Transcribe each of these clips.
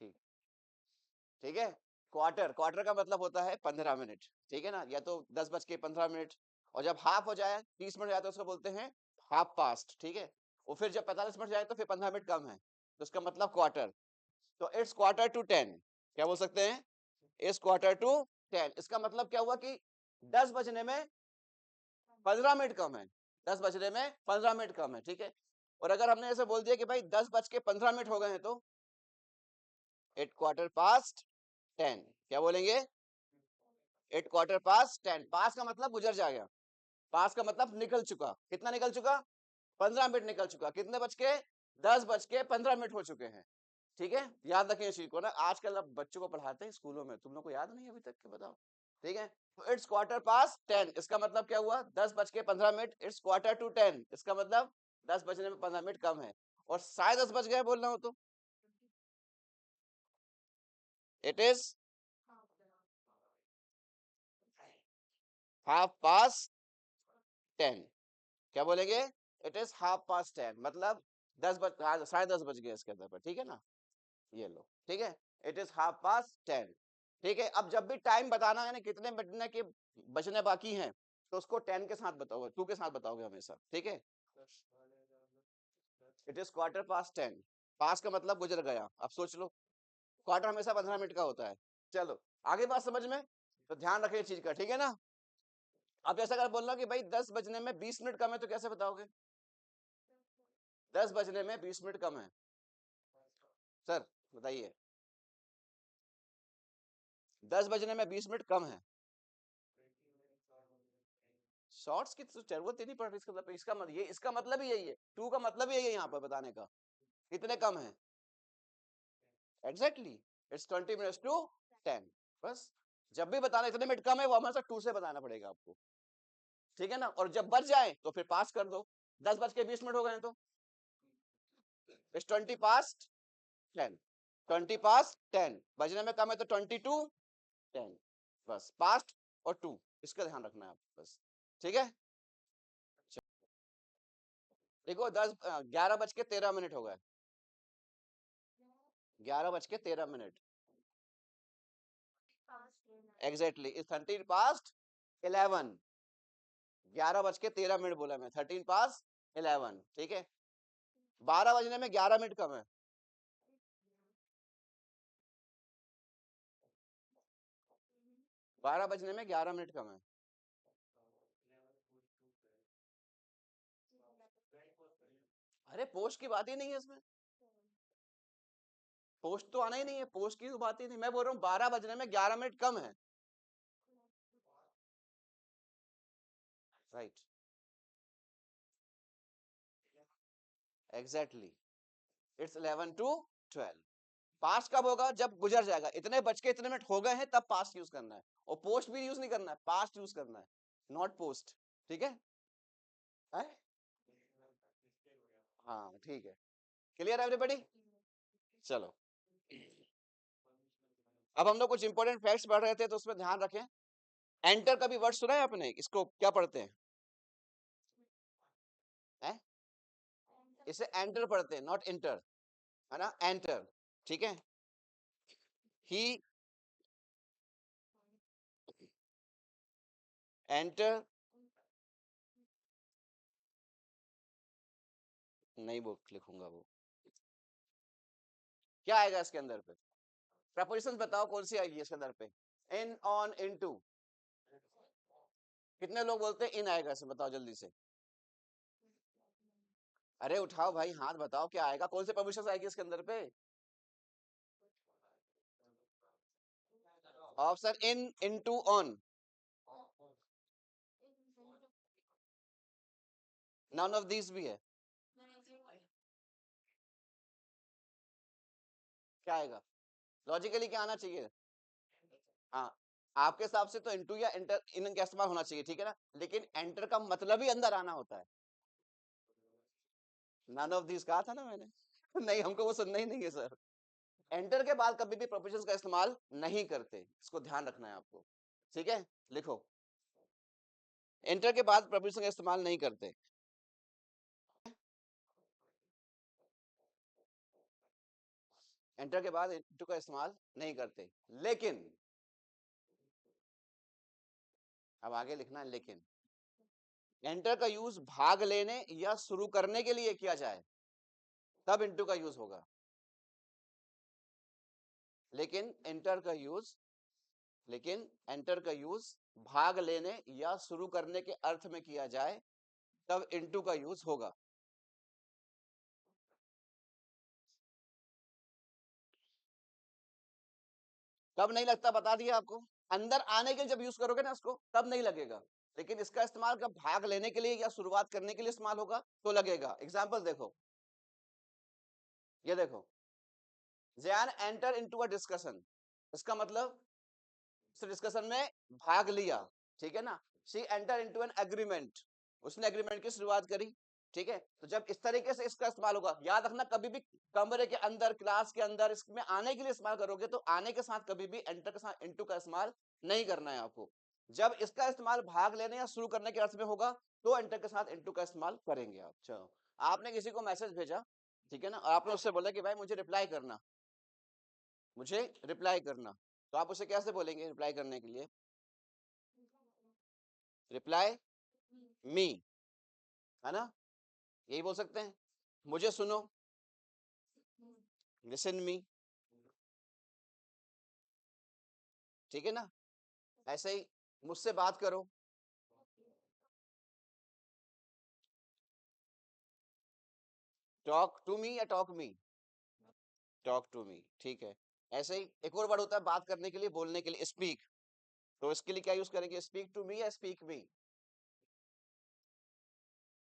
ठीक, ठीक है। क्वार्टर, क्वार्टर का मतलब होता है 15 मिनट, ठीक है ना, या तो 10:15 और जब हाफ हो जाए 30 मिनट हो जाए तो उसको बोलते हैं हाफ पास्ट, ठीक है। और फिर जब 45 मिनट जाए तो फिर 15 मिनट कम है, तो उसका मतलब क्वार्टर। तो इट्स क्वार्टर टू 10, क्या बोल सकते हैं, इट्स क्वार्टर टू 10। इसका मतलब क्या हुआ कि 10 बजने में 15 मिनट कम है, 10 बजने में 15 मिनट कम है, ठीक है। और अगर हमने ऐसे बोल दिया कि भाई 10:15 हो गए हैं, तो इट क्वार्टर पास्ट 10, क्या बोलेंगे, इट क्वार्टर पास्ट 10। पास का मतलब गुजर जाएगा, पास का मतलब निकल चुका, कितना निकल चुका, 15 मिनट निकल चुका, कितने बज के, 10:15 हो चुके हैं, ठीक है। याद रखें इस चीज को ना, आजकल अब बच्चों को पढ़ाते हैं स्कूलों में, तुम लोग को याद नहीं है अभी तक के, बताओ, ठीक है। तो इट्स क्वार्टर पास्ट 10, इसका मतलब क्या हुआ, 10:15, इट्स क्वार्टर टू 10, इसका मतलब 10 बजने में 15 मिनट कम है। और 10:30 बज गए बोल रहा हूं तो इट इज हाफ पास्ट 10, क्या बोलेंगे, इट इज हाफ पास्ट 10, मतलब 10:30 बज गए इसके अंदर पर, ठीक है ना, ये लो, ठीक है, इट इज हाफ पास्ट 10, ठीक है। अब जब भी टाइम बताना है ना, कितने बजने के बचने बाकी हैं, तो उसको 10 के साथ बताओगे, 2 के साथ बताओगे हमेशा, ठीक है। इट इज क्वार्टर पास्ट 10, पास का मतलब गुजर गया, अब सोच लो, क्वार्टर हमेशा 15 मिनट का होता है। चलो आगे बात समझ में, तो ध्यान रखें चीज का, ठीक है ना। अब जैसा अगर बोल रहा कि भाई 10 बजने में 20 मिनट कम है, तो कैसे बताओगे, 10 बजने में 20 मिनट कम है, सर बताइए, 10 बजने में 20 मिनट कम है, शॉर्ट्स की तो जरूरत ही नहीं पड़ रही इसका मतलब, इसका मतलब ही यही है, 2 का मतलब ही यही है यहाँ पर बताने का, कितने कम है, एग्जैक्टली, इट्स 20 मिनट्स टू 10, बस। जब भी बताना इतने मिनट कम है, वो हमेशा 2 से बताना पड़ेगा आपको, ठीक है ना। और जब बच जाए तो फिर पास कर दो, 10:20 हो गए हैं तो इट्स 20 पास्ट 10, 20 पास्ट 10, बजने में कम है तो 22:10, बस पास्ट और 2, इसका ध्यान रखना है आप बस, ठीक है। देखो 11:13 हो गए, 11:13, एग्जैक्टली इज 13 पास्ट 11, 11:13 बोला मैं, 13 पास्ट 11, ठीक है। 12 बजने में 11 मिनट कम है, 12 बजने में 11 मिनट कम है, अरे पोस्ट की बात ही नहीं है इसमें, पोस्ट तो आना ही नहीं है, पोस्ट की तो बात ही नहीं, मैं बोल रहा हूँ 12 बजने में 11 मिनट कम है, right, exactly, it's 11 to 12। Past कब होगा, जब गुजर जाएगा, इतने बज के इतने मिनट हो गए हैं तब पास्ट यूज करना है, और पोस्ट भी यूज नहीं करना है, पास्ट यूज करना है, नॉट पोस्ट, ठीक है, है? हाँ ठीक है, क्लियर एवरीबॉडी। चलो अब हम लोग कुछ इंपॉर्टेंट फैक्ट्स पढ़ रहे थे, तो उसमें ध्यान रखें। एंटर का भी वर्ड सुना है आपने, इसको क्या पढ़ते हैं, है? इसे एंटर पढ़ते हैं, नॉट इंटर, है ना, एंटर, ठीक है। ही एंटर, नहीं वो लिखूंगा, वो क्या आएगा इसके अंदर पे, प्रपोजिशन बताओ कौन सी आएगी इसके अंदर पे, इन, ऑन, इनटू, कितने लोग बोलते हैं इन आएगा, इसमें बताओ जल्दी से, अरे उठाओ भाई हाथ, बताओ क्या आएगा, कौन से प्रपोजिशन आएगी इसके अंदर पे, option in, into, on, none of this भी है, क्या आएगा, लॉजिकली क्या आना चाहिए, हाँ आपके हिसाब से तो इनटू या एंटर, इन का इस्तेमाल होना चाहिए, ठीक है ना, लेकिन एंटर का मतलब ही अंदर आना होता है, नन ऑफ दिस कहा था ना मैंने नहीं, हमको वो सुनना ही नहीं है सर, एंटर के बाद कभी भी प्रपोजिशंस का इस्तेमाल नहीं करते, इसको ध्यान रखना है आपको, ठीक है, लिखो, एंटर के बाद प्रपोजिशन का इस्तेमाल नहीं करते। एंटर के बाद इनटू का इस्तेमाल नहीं करते। लेकिन अब आगे लिखना है, लेकिन एंटर का यूज भाग लेने या शुरू करने के लिए किया जाए तब इनटू का यूज होगा। लेकिन एंटर का यूज भाग लेने या शुरू करने के अर्थ में किया जाए तब इनटू का यूज होगा। कब नहीं लगता बता दिया आपको, अंदर आने के लिए जब यूज करोगे ना उसको तब नहीं लगेगा, लेकिन इसका इस्तेमाल कब भाग लेने के लिए या शुरुआत करने के लिए इस्तेमाल होगा तो लगेगा। एग्जाम्पल देखो, ये देखो, Jain enter into a discussion, इसका मतलब उस डिस्कशन में भाग लिया, ठीक है ना। She enter into an agreement, उसने एग्रीमेंट की शुरुआत करी, ठीक है। तो जब इस तरीके से इसका इस्तेमाल होगा, याद रखना कभी भी कमरे के अंदर, क्लास के अंदर इसमें आने के लिए इस्तेमाल करोगे तो आने के साथ कभी भी एंटर के साथ इनटू का इस्तेमाल नहीं करना है आपको। जब इसका इस्तेमाल भाग लेने या शुरू करने के अर्थ में होगा तो एंटर के साथ इनटू का इस्तेमाल करेंगे आप। चलो, आपने किसी को मैसेज भेजा, ठीक है ना, और आपने उससे बोला कि भाई मुझे रिप्लाई करना, तो आप उसे कैसे बोलेंगे रिप्लाई करने के लिए? रिप्लाई मी, है ना, यही बोल सकते हैं। मुझे सुनो, लिसन मी, ठीक है ना। ऐसे ही मुझसे बात करो, टॉक टू मी या talk me, talk to me, ठीक है। ऐसे ही एक और वर्ड होता है बात करने के लिए, बोलने के लिए, स्पीक, तो इसके लिए क्या यूज करेंगे, स्पीक टू मी या स्पीक मी,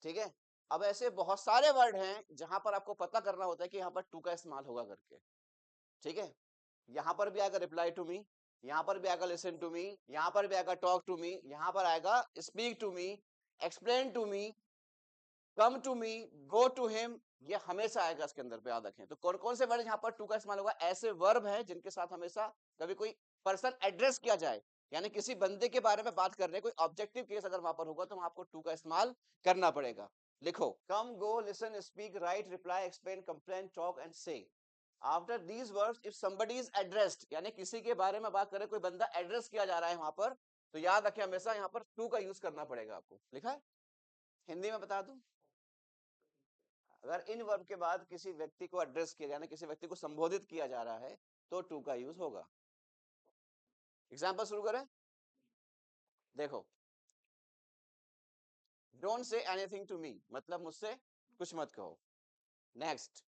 ठीक है। अब ऐसे बहुत सारे वर्ड हैं जहां पर आपको पता करना होता है कि यहाँ पर टू का इस्तेमाल होगा करके, ठीक है। यहाँ पर भी आएगा रिप्लाई टू मी, यहाँ पर भी आएगा लिसन टू मी, यहाँ पर भी आएगा टॉक टू मी, यहाँ पर आएगा speak to me, explain to me, come to me, go to him, ये हमेशा आएगा इसके अंदर पे, याद रखें। तो कौन कौन से वर्ड यहाँ पर टू का इस्तेमाल होगा, ऐसे वर्ब हैं जिनके साथ हमेशा कभी कोई पर्सन एड्रेस किया जाए, यानी किसी बंदे के बारे में बात कर रहे हैं, कोई ऑब्जेक्टिव केस अगर वहां पर होगा तो आपको टू का इस्तेमाल करना पड़ेगा। लिखो, come, go, listen, speak, write, reply, explain, complain, talk and say. After these words if somebody is addressed, यानी किसी के बारे में बात करें, कोई बंदा एड्रेस किया जा रहा है वहां पर, तो याद रखें हमेशा यहाँ पर टू का यूज करना पड़ेगा आपको। लिखा है, हिंदी में बता दूं, अगर इन वर्ब के बाद किसी व्यक्ति को एड्रेस किया जाए, किसी व्यक्ति को संबोधित किया जा रहा है तो टू का यूज होगा। एग्जाम्पल शुरू करें, देखो, don't say anything to me, मतलब मुझसे कुछ मत कहो। Next,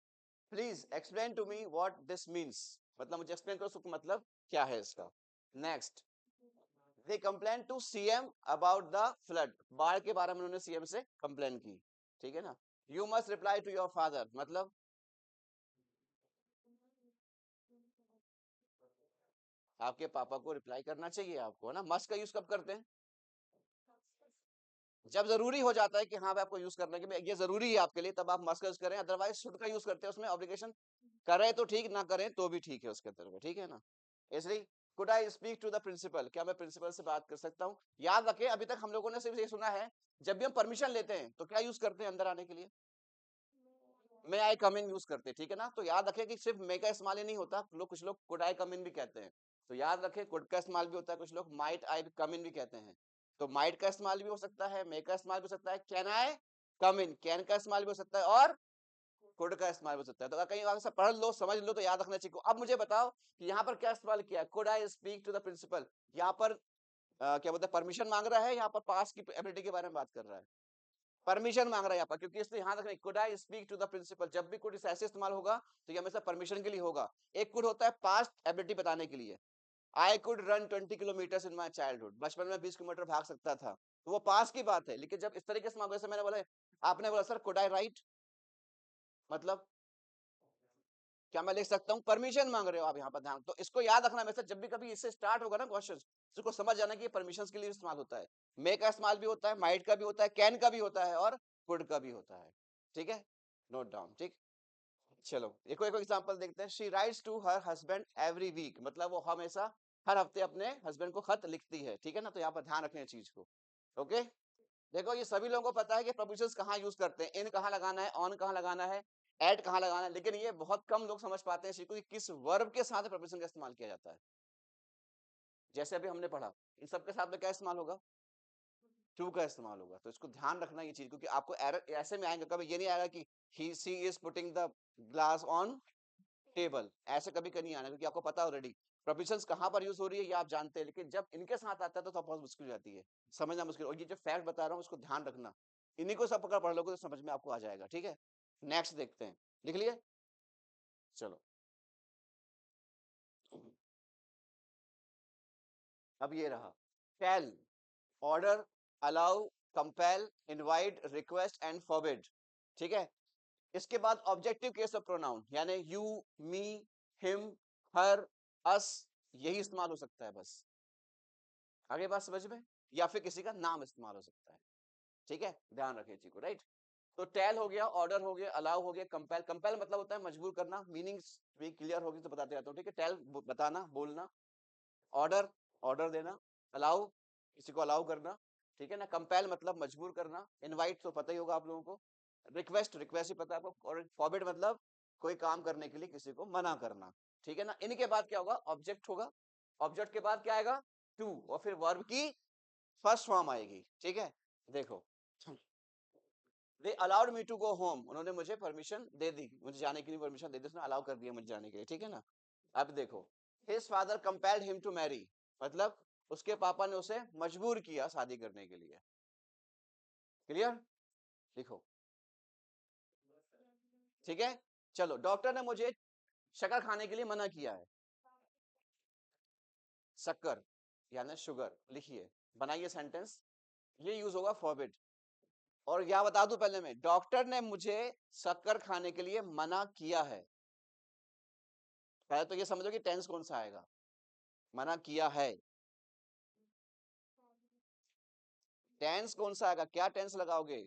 please explain to me what this means, मतलब मुझे एक्सप्लेन करो मतलब क्या है इसका। Next, they complain to CM about the flood, बाढ़ के बारे में उन्होंने सीएम से कंप्लेन की, ठीक है ना। You must reply to your father, मतलब आपके पापा को रिप्लाई करना चाहिए आपको, है ना। मस्ट का यूज कब करते हैं, जब जरूरी हो जाता है कि हाँ भाई आपको यूज करना है, कि ये जरूरी है आपके लिए, तब आप मस्ट का यूज करें, अदरवाइज शुड का यूज करते हैं उसमें ऑब्लिगेशन, करें तो ठीक, ना करें तो भी ठीक है उसके तरफ, ठीक है ना। इसलिए could I speak to the principal, क्या मैं प्रिंसिपल से बात कर सकता हूँ। याद रखें अभी तक हम लोगों ने सिर्फ ये सुना है, जब भी हम परमिशन लेते हैं तो क्या यूज करते हैं अंदर आने के लिए, मे आई कम इन यूज करते हैं, ठीक है ना। तो याद रखें कि सिर्फ मे का इस्तेमाल ही नहीं होता, कुछ लोग कुड आई कम इन भी कहते हैं, तो याद रखें कुड का इस्तेमाल भी होता है, कुछ लोग माइट आई कम इन भी कहते हैं, तो माइट का इस्तेमाल भी हो सकता है, मे का इस्तेमाल भी हो सकता है, can I come in, can का इस्तेमाल भी हो सकता है, और कुड का इस्तेमाल भी हो सकता है। तो अगर कहीं से पढ़ लो, समझ लो, तो याद रखना चाहिए। अब मुझे बताओ कि यहाँ पर क्या इस्तेमाल किया, could I speak to the principal, यहाँ पर क्या बोलते हैं, परमिशन मांग रहा है, यहाँ पर पास की एबिलिटी के बारे में बात कर रहा है, परमिशन मांग रहा है यहाँ पर, क्योंकि इसलिए ध्यान रखना, could I speak to the principal, जब भी कुड ऐसे इस्तेमाल होगा तो ये हमेशा परमिशन के लिए होगा। एक कुड होता है पास्ट एबिलिटी बताने के लिए, I could run 20 kilometre in my childhood, बचपन में 20 किलोमीटर भाग सकता था, तो वो पास की बात है। लेकिन जब इस तरीके से जैसे मैंने बोला, आपने बोला सर कुड आई राइट, मतलब क्या मैं लिख सकता हूँ, परमिशन मांग रहे हो आप यहाँ पर, ध्यान। तो इसको याद रखना हमेशा, जब भी कभी इससे स्टार्ट होगा ना क्वेश्चन, इसको समझ जाना कि ये परमिशन के लिए इस्तेमाल होता है, मे का इस्तेमाल भी होता है, माइट का भी होता है, कैन का भी होता है, और कुड का भी होता है, ठीक है, नोट डाउन, ठीक। चलो एक एक एग्जांपल देखते हैं। She writes to her husband every week, मतलब वो हमेशा हर हफ्ते अपने हस्बैंड को खत लिखती है, ठीक है ना। तो यहाँ पर ध्यान रखने चीज को, ओके। देखो ये सभी लोगों को पता है कि प्रपोजिशंस कहाँ यूज करते हैं, इन कहाँ लगाना है, ऑन कहाँ लगाना है, एट कहाँ लगाना है, लेकिन ये बहुत कम लोग समझ पाते हैं इसी को कि किस वर्ब के साथ प्रपोजिशन का इस्तेमाल किया जाता है। जैसे अभी हमने पढ़ा, इन सब के साथ में क्या इस्तेमाल होगा, टू का इस्तेमाल होगा। तो इसको ध्यान रखना ये चीज, क्योंकि आपको एरर ऐसे में आएगा, कभी ये नहीं आएगा कि he she is putting the glass on table, ऐसे कभी नहीं आना, क्योंकि आपको पता ऑलरेडी प्रपोजिशंस कहाँ पर यूज हो रही है ये आप जानते हैं, लेकिन जब इनके साथ आता है तो बहुत मुश्किल हो जाती है, समझना मुश्किल। और ये जो फैक्ट बता रहा हूँ उसको ध्यान रखना, इन्हीं को सब पकड़ पढ़ लोगे तो समझ में आपको आ जाएगा। ठीक है, नेक्स्ट देखते हैं, लिख लिए, चलो। अब ये रहा, tell, order, allow, compel, invite, request and forbid. ठीक है, इसके बाद ऑब्जेक्टिव केस ऑफ प्रोनाउन, यानी you, me, him, her, us, यही इस्तेमाल हो सकता है बस। आगे बात समझ में, या फिर किसी का नाम इस्तेमाल हो सकता है। ठीक है, ध्यान रखिए चीज को, राइट। तो टेल हो गया, ऑर्डर हो गया, अलाउ हो गया, कंपेल, कंपेल मतलब होता है मजबूर करना, मीनिंग्स भी क्लियर होगी तो बताते रहता हूँ। ठीक है, टेल बताना, बोलना, ऑर्डर ऑर्डर देना, अलाउ किसी को अलाउ करना, ठीक है ना, कंपेल मतलब मजबूर करना, इनवाइट तो पता ही होगा आप लोगों को, रिक्वेस्ट रिक्वेस्ट ही पता है आपको, और फॉरबिड मतलब कोई काम करने के लिए किसी को मना करना। ठीक है ना, इनके बाद क्या होगा, ऑब्जेक्ट होगा, ऑब्जेक्ट के बाद क्या आएगा, टू, और फिर वर्ब की फर्स्ट फॉर्म आएगी। ठीक है, देखो, they allowed me to go home, उन्होंने मुझे परमिशन दे दी, मुझे जाने के लिए परमिशन दे दी, उसने अलाउ कर दिया मुझे जाने के लिए। ठीक है ना, अब देखो, his father compelled him to marry, मतलब उसके पापा ने उसे मजबूर किया शादी करने के लिए। क्लियर, लिखो। ठीक है, चलो, डॉक्टर ने मुझे शक्कर खाने के लिए मना किया है, शक्कर यानी शुगर, लिखिए, बनाइए सेंटेंस, ये यूज होगा फॉरबिड। और क्या बता दूं पहले में, डॉक्टर ने मुझे शक्कर खाने के लिए मना किया है, पहले तो ये समझो कि टेंस कौन सा आएगा, मना किया है, टेंस कौन सा आएगा, क्या टेंस लगाओगे,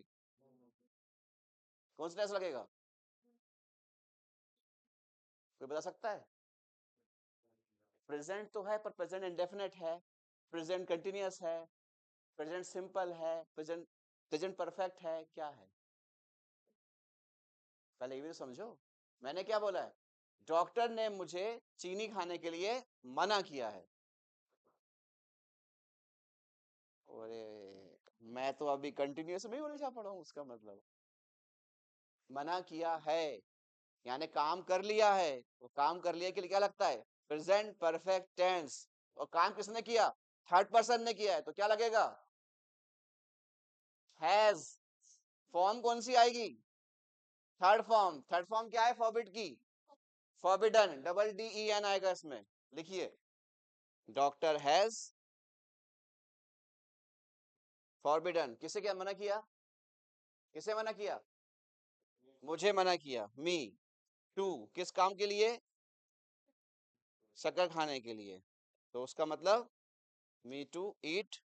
कौन सा टेंस लगेगा, कोई बता सकता है। प्रेजेंट तो है, पर प्रेजेंट इंडेफिनेट है, प्रेजेंट कंटिन्यूअस है, प्रेजेंट सिंपल है, प्रेजेंट प्रेजेंट परफेक्ट है, क्या है, पहले ये भी तो समझो। मैंने क्या बोला है, डॉक्टर ने मुझे चीनी खाने के लिए मना किया है। अरे, मैं तो अभी कंटिन्यूअस में ही उलझा पड़ा हूं, उसका मतलब मना किया है यानी काम कर लिया है, तो काम कर लिया के लिए क्या लगता है, प्रेजेंट परफेक्ट टेंस, और काम किसने किया, थर्ड पर्सन ने किया है, तो क्या लगेगा, हैज। फॉर्म कौन सी आएगी, थर्ड फॉर्म, थर्ड फॉर्म क्या है फॉरबिड की, forbidden, double D E N आएगा इसमें, लिखिए, डॉक्टर हैज फॉरबिडन, किसे क्या मना किया, किसे मना किया, मुझे मना किया, मी, टू, किस काम के लिए, शक्कर खाने के लिए, तो उसका मतलब मी टू ईट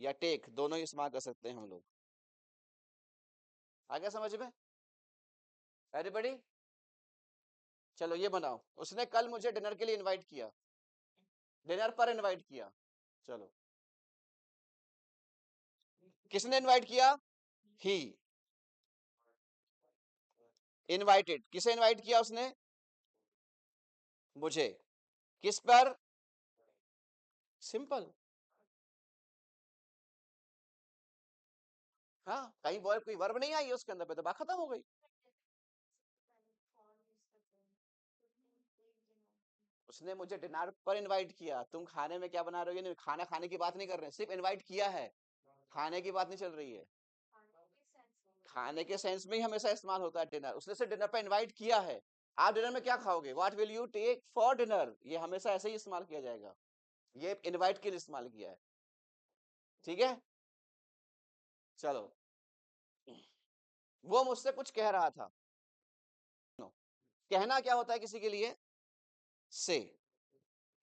या टेक, दोनों ही इस्तेमाल कर सकते हैं हम लोग। आ गया समझ में एवरीबॉडी, चलो ये बनाओ, उसने कल मुझे डिनर के लिए इनवाइट किया, डिनर पर इनवाइट किया, चलो, किसने इनवाइट किया, ही, इनवाइटेड, किसे इनवाइट किया उसने, मुझे, किस पर, सिंपल, हाँ, कहीं वर्ब, कोई वर्ब नहीं आई है उसके अंदर पे, तो बात खत्म हो गई। उसने मुझे डिनर पर इनवाइट किया, तुम खाने में क्या बना रहे हो, ये नहीं, खाना खाने की बात नहीं कर रहे, सिर्फ इनवाइट किया है, खाने की बात नहीं चल रही है। खाने के सेंस में ही हमेशा इस्तेमाल होता है डिनर, उसने सिर्फ डिनर पर इनवाइट किया है, आप डिनर में क्या खाओगे, what will you take for dinner, ये हमेशा ऐसे ही इस्तेमाल किया जाएगा, ये इनवाइट के लिए इस्तेमाल किया है। ठीक है, चलो, वो मुझसे कुछ कह रहा था, कहना क्या होता है किसी के लिए, से,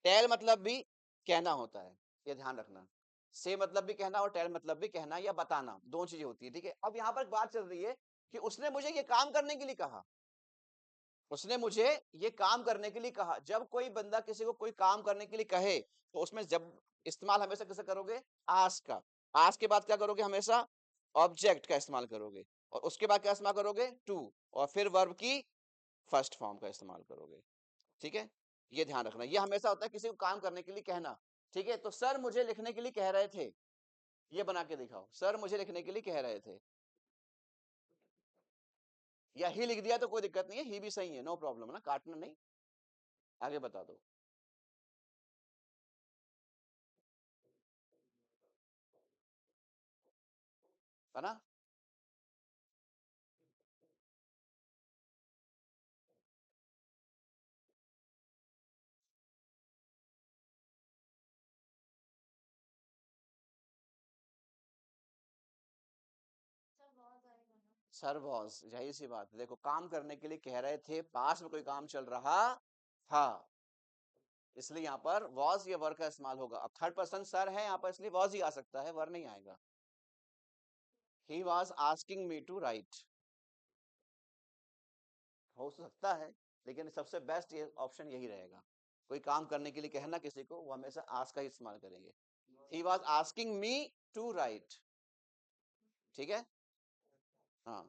टेल मतलब भी कहना होता है, ये ध्यान रखना, से मतलब भी कहना और टेल मतलब भी कहना या बताना, दो चीजें होती है। ठीक है, अब यहाँ पर बात चल रही है कि उसने मुझे ये काम करने के लिए कहा, उसने मुझे ये काम करने के लिए कहा, जब कोई बंदा किसी को कोई काम करने के लिए कहे तो उसमें जब इस्तेमाल हमेशा किसे करोगे, आस्क का, आस्क के बाद क्या करोगे, हमेशा ऑब्जेक्ट का इस्तेमाल करोगे। और उसके बाद क्या इस्तेमाल करोगे, टू, और फिर वर्ब की फर्स्ट फॉर्म का इस्तेमाल करोगे। ठीक है, ये ध्यान रखना। ये हमेशा होता है किसी को काम करने के लिए कहना। ठीक है, तो सर मुझे लिखने के लिए कह रहे थे, ये बना के दिखाओ, सर मुझे लिखने के लिए कह रहे थे। या ही लिख दिया तो कोई दिक्कत नहीं है, ही भी सही है, नो प्रॉब्लम ना, काटना नहीं। आगे बता दो। है ना? सर वॉज, यही सी बात है। देखो, काम करने के लिए कह रहे थे, पास में कोई काम चल रहा था, इसलिए यहाँ पर वॉज या वर का इस्तेमाल होगा। अब थर्ड पर्सन सर है यहाँ पर, इसलिए वॉज ही आ सकता है, वर नहीं आएगा। He was asking me to write, हो सकता है, लेकिन सबसे बेस्ट ये ऑप्शन यही रहेगा। कोई काम करने के लिए कहना किसी को, वो हमेशा आस्क का ही इस्तेमाल करेंगे। He was asking me to write. ठीक है, हाँ।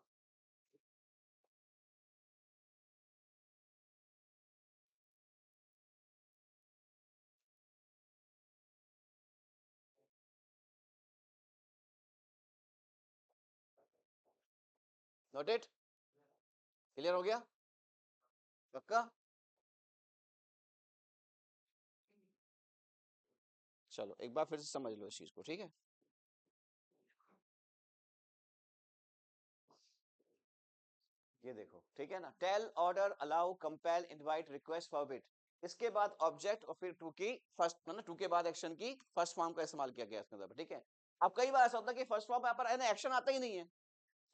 नोटेड, क्लियर हो गया? पक्का? चलो एक बार फिर से समझ लो इस चीज को, ठीक है। ये देखो, ठीक है ना, tell, order, allow, compel, invite, request, forbid, इसके बाद ऑब्जेक्ट और फिर टू की फर्स्ट, मतलब टू के बाद एक्शन की फर्स्ट फॉर्म का इस्तेमाल किया गया इसके अंदर, ठीक है। अब कई बार ऐसा होता है कि फर्स्ट फॉर्म पर एक्शन आता ही नहीं है।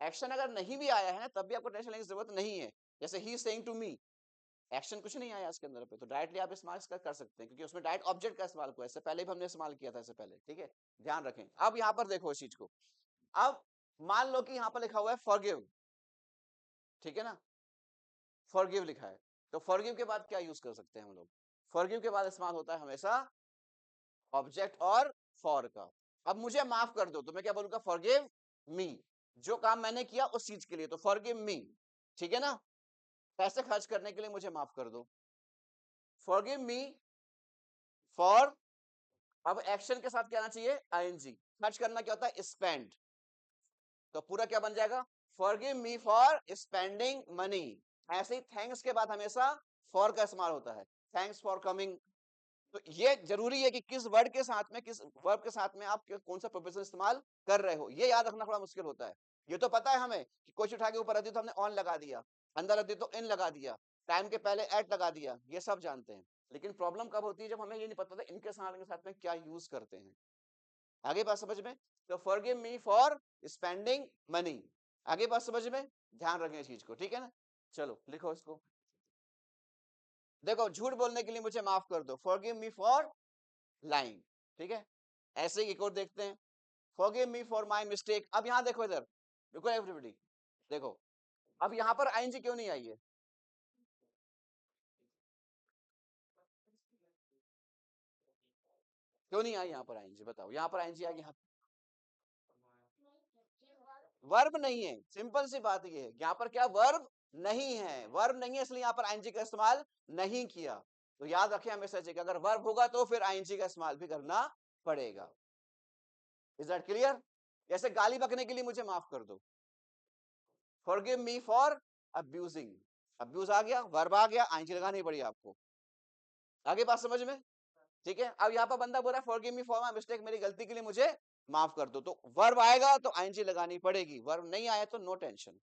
एक्शन अगर नहीं भी आया है तब भी आपको टेंशन लेने की जरूरत नहीं है। जैसे ही सेइंग टू मी, एक्शन कुछ नहीं आया इसके अंदर पे, तो डायरेक्टली आप इस्तेमाल कर सकते हैं, क्योंकि उसमें डायरेक्ट ऑब्जेक्ट का इस्तेमाल हुआ है, इससे पहले भी हमने इस्तेमाल किया था इससे पहले, ठीक है। ध्यान रखें। अब यहाँ पर देखो इस चीज को। अब मान लो कि यहाँ पर लिखा हुआ है फॉरगिव, ठीक है ना, फॉरगिव लिखा है, तो फॉरगिव के बाद क्या यूज कर सकते हैं हम लोग? फॉरगिव के बाद इस्तेमाल होता है हमेशा ऑब्जेक्ट और फॉर का। अब मुझे माफ कर दो, तो मैं क्या बोलूंगा, फॉरगिव मी, जो काम मैंने किया उस चीज के लिए, तो फॉरगिव मी, ठीक है ना। पैसे खर्च करने के लिए मुझे माफ कर दो, फॉरगिव मी फॉर, अब एक्शन के साथ क्या आना चाहिए, आईएनजी। खर्च करना क्या होता है, स्पेंड, तो पूरा क्या बन जाएगा, forgive me for spending money. ऐसे ही थैंक्स के बाद हमेशा फॉर का इस्तेमाल होता है, थैंक्स फॉर कमिंग। तो ये जरूरी है कि किस वर्ड के साथ में, किस वर्ब के साथ में आप कौन सा प्रोपोजिशन इस्तेमाल कर रहे हो, ये याद रखना थोड़ा मुश्किल होता है। ये तो पता है हमें कि कोई उठा के ऊपर रख दी तो हमने ऑन लगा दिया, अंदर रख दी तो इन लगा दिया, टाइम के पहले एट लगा दिया, ये सब जानते हैं। लेकिन प्रॉब्लम कब होती है, जब हमें ये नहीं पता था इनके साथ में क्या यूज करते हैं। आगे बात समझ में? तो forgive me for spending money, आगे बात समझ में? ध्यान रखें इस चीज को, ठीक है ना। चलो लिखो इसको। देखो, झूठ बोलने के लिए मुझे माफ कर दो, फॉरगिव मी फॉर लाइंग, ठीक है। ऐसे ही एक और देखते हैं, forgive me for my mistake. अब यहाँ देखो, इधर देखो एवरीबॉडी, देखो अब यहाँ पर आईएनजी क्यों नहीं आई है? क्यों नहीं आई यहाँ पर आईएनजी, बताओ। यहाँ पर आईएनजी आ गई, यहाँ वर्ब नहीं है, सिंपल सी बात ये है, यहाँ पर क्या वर्ब नहीं है, वर्ब नहीं है, इसलिए यहाँ पर आईएनजी का इस्तेमाल नहीं किया। तो याद रखें हमेशा से कि अगर वर्ब होगा तो फिर आईएनजी का इस्तेमाल भी करना पड़ेगा। Is that clear? जैसे गाली बकने के लिए मुझे माफ कर दो, forgive me for abusing, abuse आ गया, वर्ब आ गया, आईएनजी लगानी पड़ी आपको। आगे बात समझ में? ठीक है। अब यहाँ पर बंदा बोल रहा है forgive me for my mistake, मेरी गलती के लिए मुझे माफ कर दो, तो वर्ब आएगा तो आईएनजी लगानी पड़ेगी, वर्ब नहीं आया तो नो टेंशन।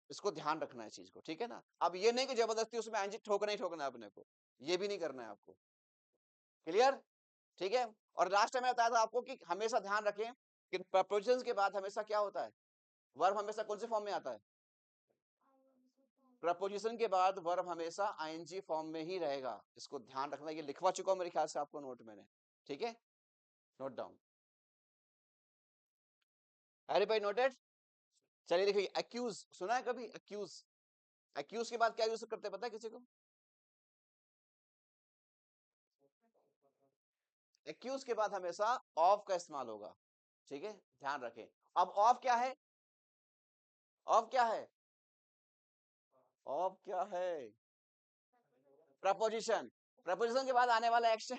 इसको ध्यान रखना है चीज को, ठीक है ना। अब ये नहीं कि जबरदस्ती उसमें आईएनजी ठोकना ही ठोकना है अपने को, ये भी नहीं करना है आपको। क्लियर? ठीक है। और लास्ट टाइम मैं बताया था आपको कि हमेशा ध्यान रखें कि प्रपोजिशंस के बाद हमेशा क्या होता है, वर्ब हमेशा कौन से फॉर्म में आता है? प्रपोजिशन के बाद वर्ब हमेशा आईएनजी फॉर्म में ही रहेगा, इसको ध्यान रखना। ये लिखवा चुका हूं मेरे ख्याल से आपको नोट मैंने, ठीक है, नोट डाउन। अरे भाई नोटेड। चलिए देखिए, अक्यूज सुना है कभी, अक्यूज? अक्यूज के बाद क्या यूज करते हैं पता है किसी को? एक्यूज के बाद हमेशा ऑफ का इस्तेमाल होगा, ठीक है, ध्यान रखें। अब ऑफ क्या है, ऑफ क्या है? ऑफ क्या है? प्रपोजिशन। प्रपोजिशन के बाद आने वाला एक्शन,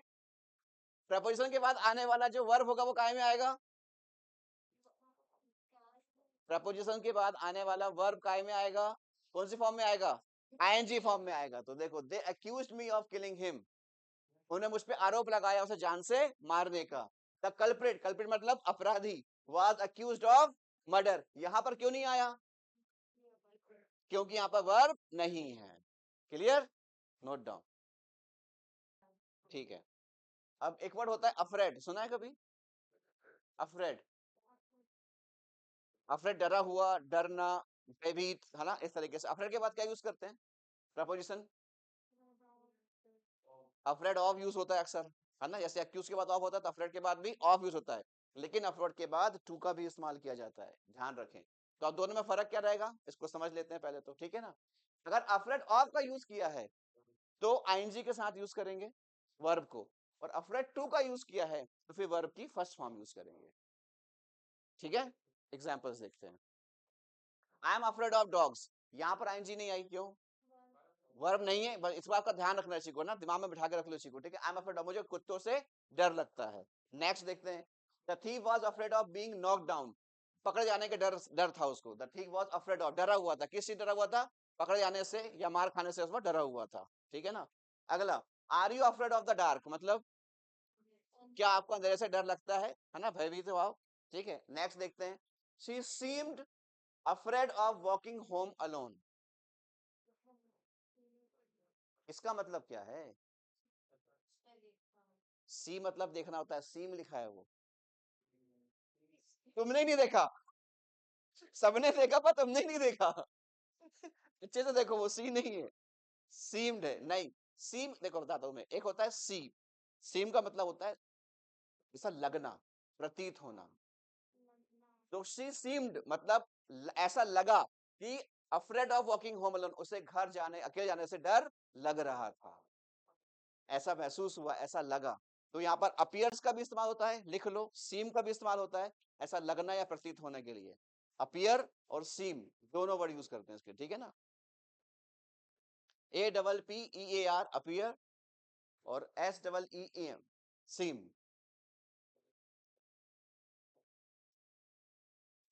प्रपोजिशन के बाद आने वाला जो वर्ब होगा वो काय में आएगा? प्रपोजिशन के बाद आने वाला वर्ब काय में आएगा? कौन सी फॉर्म में आएगा? आईएनजी फॉर्म में आएगा। तो देखो, they accused me of killing him, उन्हें मुझ पे आरोप लगाया उसे जान से मारने का। द कल्प्रिट, कल्प्रिट मतलब अपराधी, वाज अक्यूज्ड ऑफ मर्डर। यहां पर क्यों नहीं आया? क्योंकि यहां पर वर्ब नहीं है। क्लियर? Note down. ठीक है। अब एक वर्ड होता है अफ्रेड, सुना है कभी? अफ्रेड, अफ्रेड डरा हुआ, डरना, भयभीत, है ना? इस तरीके से अफ्रेड के बाद क्या यूज करते हैं? प्रपोजिशन। अफ्रेड ऑफ यूज होता है अक्सर, है ना? जैसे अक्यूज के बाद ऑफ होता है, तो अफ्रेड के बाद भी ऑफ यूज होता है। लेकिन अफ्रेड के बाद टू का भी इस्तेमाल किया जाता है, ध्यान रखें। तो अब दोनों में फर्क क्या रहेगा, इसको समझ लेते हैं पहले तो, ठीक है ना? अगर अफ्रेड ऑफ का यूज किया है तो आईएनजी के साथ यूज करेंगे वर्ब को, और अफ्रेड टू का यूज किया है तो फिर वर्ब की फर्स्ट फॉर्म यूज करेंगे। ठीक है? एग्जांपल्स देखते हैं। आई एम अफ्रेड ऑफ डॉग्स, यहां पर आईएनजी नहीं आई, क्यों? वर्ब नहीं है, बस इस बात का ध्यान रखना सीखो ना, दिमाग में बिठा के रख लो सीखो, ठीक है? आई एम अफ्रेड ऑफ, मुझे कुत्तों से डर लगता है। नेक्स्ट देखते हैं। The thief was afraid of being knocked down, पकड़े जाने के डर डर था उसको। The thief was afraid of, डरा हुआ था, किस चीज डरा हुआ था? पकड़े जाने से या मार खाने से उसको डरा हुआ था। ठीक है ना? अगला, are you afraid of the dark, मतलब क्या आपको अंधेरे से डर लगता है ना? भयभीत हो आप। ठीक है, नेक्स्ट देखते हैं। She seemed afraid of walking home alone, इसका मतलब क्या है? सी मतलब देखना होता है, सीम लिखा है वो, तुमने नहीं देखा, सबने देखा पर तुमने नहीं देखा। अच्छे से देखो, वो सी नहीं है, सीम्ड है, नहीं। सीम देखो बताता हूं मैं, एक होता है सीम, सीम का मतलब होता है ऐसा लगना, प्रतीत होना। तो शी सीम्ड मतलब ऐसा लगा कि afraid of walking home alone, उसे घर जाने, अकेले जाने से डर लग रहा था, ऐसा महसूस हुआ, ऐसा लगा। तो यहाँ पर अपियर्स का भी इस्तेमाल होता है, लिख लो, सीम का भी इस्तेमाल होता है, ऐसा लगना या प्रतीत होने के लिए। अपियर और सीम दोनों वर्ड यूज करते हैं इसके, ठीक है ना? APPEAR अपियर, और SEEM सीम,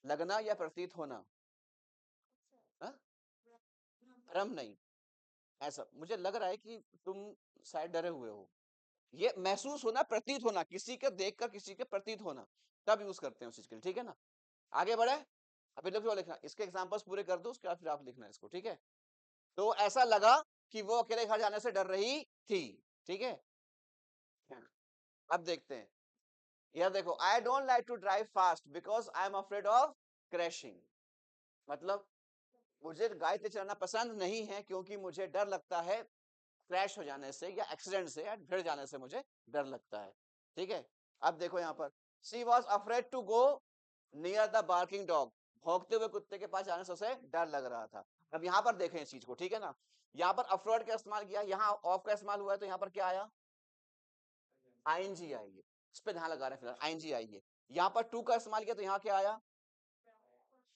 लगना या प्रतीत होना। हाँ? भ्रम नहीं, ऐसा मुझे लग रहा है कि तुम शायद डरे हुए हो, ये महसूस होना, प्रतीत होना, किसी के देखकर किसी के प्रतीत होना, तब यूज करते हैं उस चीज के लिए, ठीक है ना? आगे बढ़े। अभी देखो लिखना, इसके एग्जांपल्स पूरे कर दो, उसके बाद फिर आप लिखना इसको, ठीक है? तो ऐसा लगा कि वो अकेले घर जाने से डर रही थी। ठीक है, अब देखते हैं। यह देखो, I don't like to drive fast because I am afraid of crashing, मतलब मुझे गाड़ी तेज चलाना पसंद नहीं है क्योंकि मुझे डर लगता है क्रैश हो जाने से या एक्सीडेंट से या भिड़ जाने से मुझे डर लगता है। ठीक है, अब देखो यहाँ पर, she was afraid to go near the barking dog, भौंकते हुए कुत्ते के पास जाने से उसे डर लग रहा था। अब यहाँ पर देखें इस चीज को, ठीक है ना? यहाँ पर अफ्रेड का इस्तेमाल किया, यहाँ ऑफ का इस्तेमाल हुआ है, तो यहाँ पर क्या आया? आईएनजी आई है, इस पे ध्यान लगा रहे हैं फिलहाल, आईएनजी आई है। यहाँ पर टू का इस्तेमाल किया तो यहाँ क्या आया?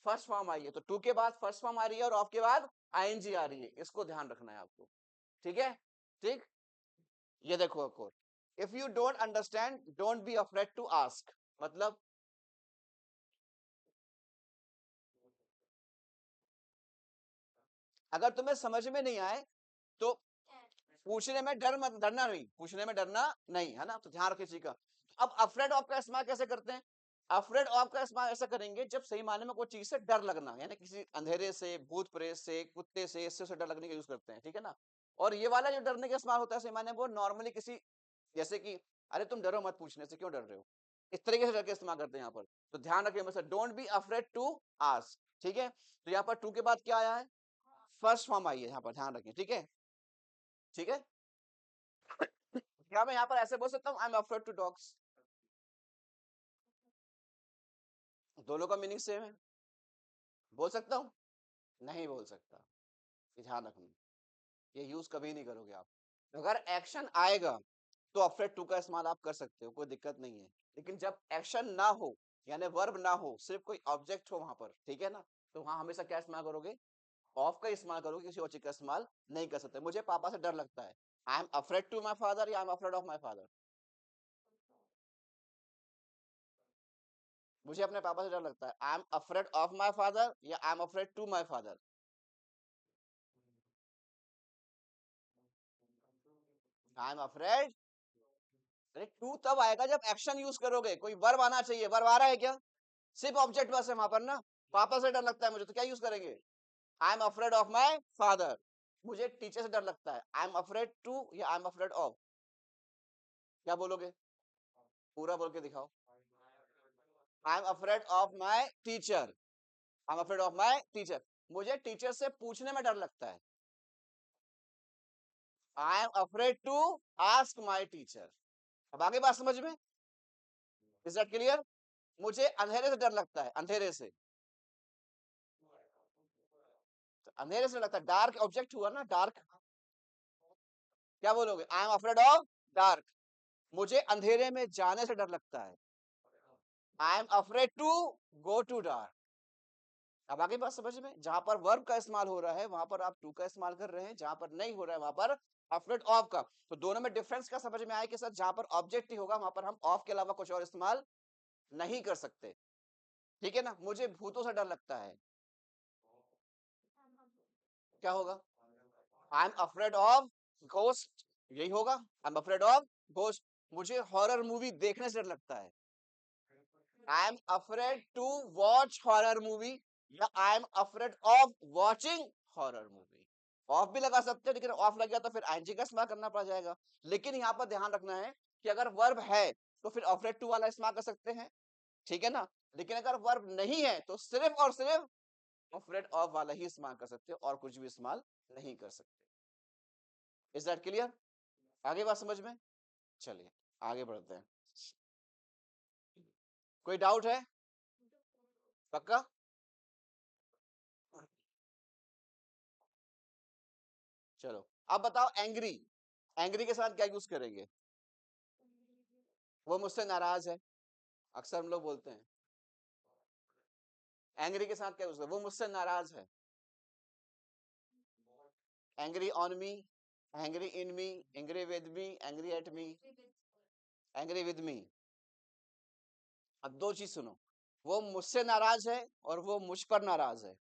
फर्स्ट फॉर्म आई है। तो टू के बाद फर्स्ट फॉर्म आ रही है और ऑफ के बाद आईएनजी आ रही है, इसको ध्यान रखना है आपको, ठीक है? ठीक, ये देखो आपको, if you don't understand don't be afraid to ask, मतलब अगर तुम्हें समझ में नहीं आए तो पूछने में डर मत, डरना नहीं, पूछने में डरना नहीं, है ना? तो ध्यान रखिए चीज का। अब अफ्रेड ऑफ का इस्तेमाल कैसे करते हैं? अफ्रेड ऑफ का इस्तेमाल ऐसा करेंगे जब सही मायने में कोई चीज से डर लगना, यानी किसी अंधेरे से, भूत प्रेत से, कुत्ते से, इससे डर लगने का यूज करते हैं, ठीक है ना? और ये वाला जो डरने का इस्तेमाल होता है सही मायने में, वो नॉर्मली किसी, जैसे कि अरे तुम डरो मत, पूछने से क्यों डर रहे हो, इस तरीके से डर के इस्तेमाल करते हैं यहाँ पर। तो ध्यान रखिए, मतलब don't be afraid to ask, ठीक है? तो यहाँ पर टू के बाद क्या आया है? फर्स्ट फॉर्म आई है, यहाँ पर ध्यान रखें, ठीक है? ठीक है, क्या मैं यहाँ पर ऐसे बोल सकता हूँ I am afraid to dogs? दोनों का मीनिंग सेम है, बोल सकता हूँ? नहीं बोल सकता, ये ध्यान रखना, ये यूज कभी नहीं करोगे आप। अगर एक्शन आएगा तो अफ्रेड टू का इस्तेमाल आप कर सकते हो, कोई दिक्कत नहीं है। लेकिन जब एक्शन ना हो, यानी वर्ब ना हो, सिर्फ कोई ऑब्जेक्ट हो वहां पर, ठीक है ना, तो वहां हमेशा क्या इस्तेमाल करोगे, ऑफ का इस्तेमाल करोगे, किसी और चीज का इस्तेमाल नहीं कर सकते। मुझे पापा से डर लगता है, I am afraid to my father या I am afraid of my father. मुझे अपने पापा से डर लगता है, I am afraid of my father या I am afraid to my father. I am afraid. अरे टू तब आएगा जब एक्शन यूज करोगे, कोई वर्ब आना चाहिए, वर्ब आ रहा है क्या? सिर्फ ऑब्जेक्ट बस है वहां पर ना। पापा से डर लगता है मुझे, तो क्या यूज करेंगे, आई am afraid of my father. मुझे टीचर से डर लगता है, आई एम अफ्रेड टू या आई एम अफ्रेड ऑफ। क्या बोलोगे, पूरा बोल के दिखाओ। I am afraid of my teacher, I am afraid of my teacher. मुझे टीचर से पूछने में डर लगता है, I am afraid to ask my teacher. अब आगे बात समझ में, इज दैट क्लियर? मुझे अंधेरे से डर लगता है, अंधेरे से। तो अंधेरे से लगता है, डार्क ऑब्जेक्ट हुआ ना, डार्क। क्या बोलोगे, I am afraid of dark. मुझे अंधेरे में जाने से डर लगता है, I am afraid to go to dark. अब आगे बात समझ में, जहां पर वर्ब का इस्तेमाल हो रहा है वहां पर आप टू का इस्तेमाल कर रहे हैं, जहां पर नहीं हो रहा है वहां पर अफ्रेड ऑफ का। तो दोनों में डिफरेंस का समझ में आया कि सर जहां पर ऑब्जेक्ट ही होगा वहां पर हम ऑफ के अलावा कुछ और इस्तेमाल नहीं कर सकते। ठीक है ना। मुझे भूतों से डर लगता है, क्या होगा, I am afraid of ghost, यही होगा, I am afraid of ghost. मुझे हॉरर मूवी देखने से डर लगता है, I am afraid to watch horror movie या I am afraid of watching horror movie. Of भी लगा सकते हैं, लेकिन ऑफ लग गया तो फिर आईएनजी का इस्तेमाल करना पड़ जाएगा। लेकिन यहाँ पर ध्यान रखना है कि अगर वर्ब है तो फिर अफ्रेड टू वाला इस्तेमाल कर सकते हैं, ठीक है ना। लेकिन अगर वर्ब नहीं है तो सिर्फ और सिर्फ अफ्रेड ऑफ वाला ही इस्तेमाल कर सकते हो, और कुछ भी इस्तेमाल नहीं कर सकते। Is that clear? आगे बात समझ में, चलिए आगे बढ़ते हैं। कोई डाउट है? पक्का? चलो अब बताओ, एंग्री, एंग्री के साथ क्या यूज करेंगे? वो मुझसे नाराज है, अक्सर हम लोग बोलते हैं। एंग्री के साथ क्या यूज करें, वो मुझसे नाराज है, angry on me, angry in me, angry with me, angry at me, angry with me. अब दो चीज सुनो, वो मुझसे नाराज है और वो मुझ पर नाराज है।